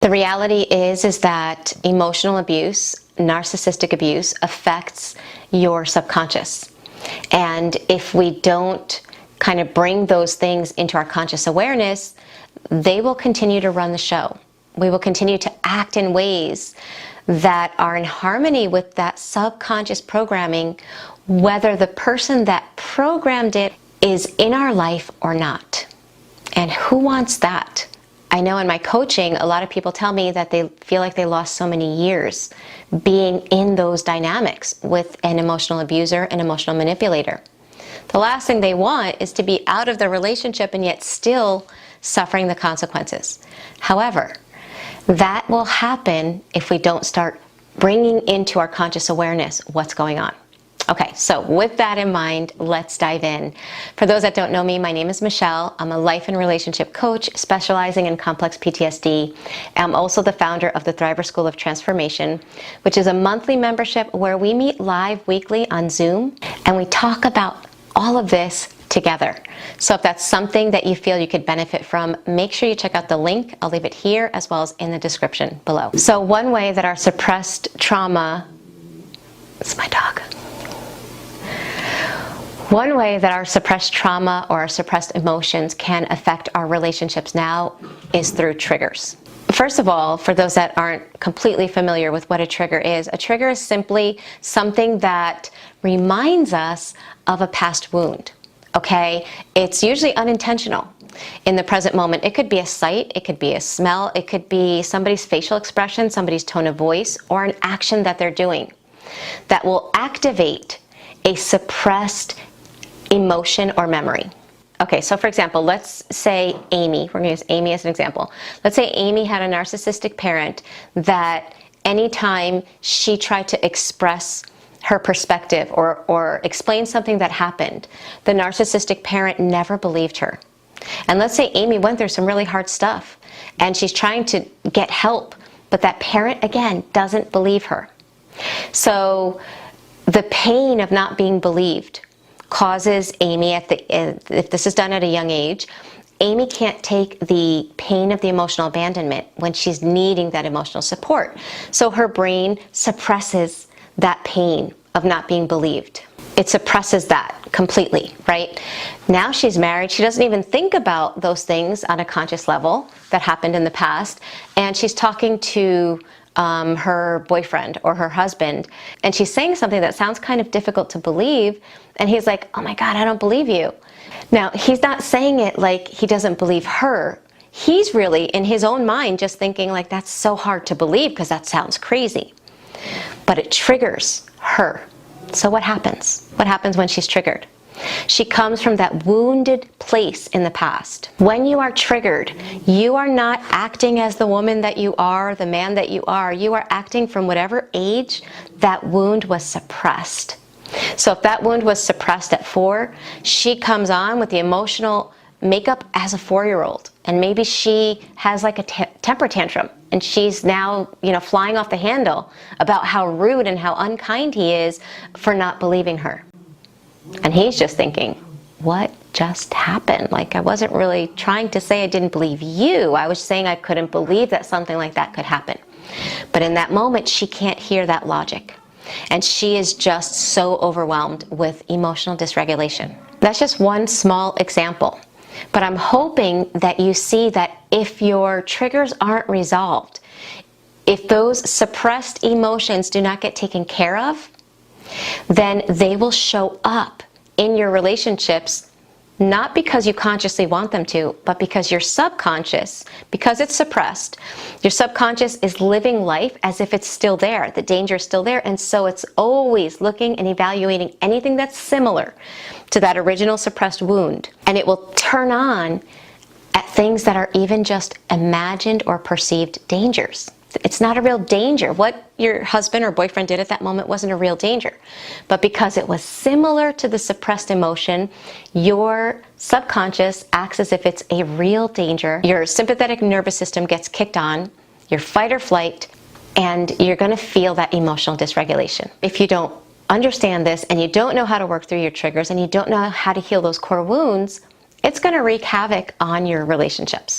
The reality is that emotional abuse, narcissistic abuse, affects your subconscious. And if we don't kind of bring those things into our conscious awareness, they will continue to run the show. We will continue to act in ways that are in harmony with that subconscious programming, whether the person that programmed it is in our life or not. And who wants that? I know in my coaching, a lot of people tell me that they feel like they lost so many years being in those dynamics with an emotional abuser, an emotional manipulator. The last thing they want is to be out of the relationship and yet still suffering the consequences. However, that will happen if we don't start bringing into our conscious awareness what's going on. Okay, so with that in mind, let's dive in. For those that don't know me, my name is Michele. I'm a life and relationship coach specializing in complex PTSD. I'm also the founder of the Thriver School of Transformation, which is a monthly membership where we meet live weekly on Zoom and we talk about all of this together. So if that's something that you feel you could benefit from, make sure you check out the link. I'll leave it here as well as in the description below. So one way that our suppressed trauma, it's my dog. One way that our suppressed trauma or our suppressed emotions can affect our relationships now is through triggers. First of all, for those that aren't completely familiar with what a trigger is simply something that reminds us of a past wound, okay? It's usually unintentional. In the present moment, it could be a sight, it could be a smell, it could be somebody's facial expression, somebody's tone of voice, or an action that they're doing that will activate a suppressed emotion or memory. Okay, so for example, let's say Amy, we're going to use Amy as an example. Let's say Amy had a narcissistic parent that anytime she tried to express her perspective or explain something that happened, the narcissistic parent never believed her. And let's say Amy went through some really hard stuff and she's trying to get help, but that parent, again, doesn't believe her. So the pain of not being believed causes Amy, if this is done at a young age, Amy can't take the pain of the emotional abandonment when she's needing that emotional support. So her brain suppresses that pain of not being believed. It suppresses that completely, right? Now she's married, she doesn't even think about those things on a conscious level that happened in the past, and she's talking to her boyfriend or her husband, and she's saying something that sounds kind of difficult to believe, and he's like, oh my God, I don't believe you. Now, he's not saying it like he doesn't believe her. He's really, in his own mind, just thinking like, that's so hard to believe because that sounds crazy. But it triggers her. So what happens? What happens when she's triggered? She comes from that wounded place in the past. When you are triggered, you are not acting as the woman that you are, the man that you are. You are acting from whatever age that wound was suppressed. So if that wound was suppressed at 4, she comes on with the emotional makeup as a 4-year-old. And maybe she has like a temper tantrum. And she's now, flying off the handle about how rude and how unkind he is for not believing her. And he's just thinking, what just happened? Like, I wasn't really trying to say I didn't believe you. I was saying I couldn't believe that something like that could happen. But in that moment, she can't hear that logic. And she is just so overwhelmed with emotional dysregulation. That's just one small example. But I'm hoping that you see that if your triggers aren't resolved, if those suppressed emotions do not get taken care of, then they will show up in your relationships, not because you consciously want them to, but because your subconscious, because it's suppressed, your subconscious is living life as if it's still there. The danger is still there, and so it's always looking and evaluating anything that's similar to that original suppressed wound, and it will turn on at things that are even just imagined or perceived dangers. It's not a real danger. What your husband or boyfriend did at that moment wasn't a real danger. But because it was similar to the suppressed emotion, your subconscious acts as if it's a real danger. Your sympathetic nervous system gets kicked on, your fight or flight, and you're going to feel that emotional dysregulation. If you don't understand this and you don't know how to work through your triggers and you don't know how to heal those core wounds, it's going to wreak havoc on your relationships.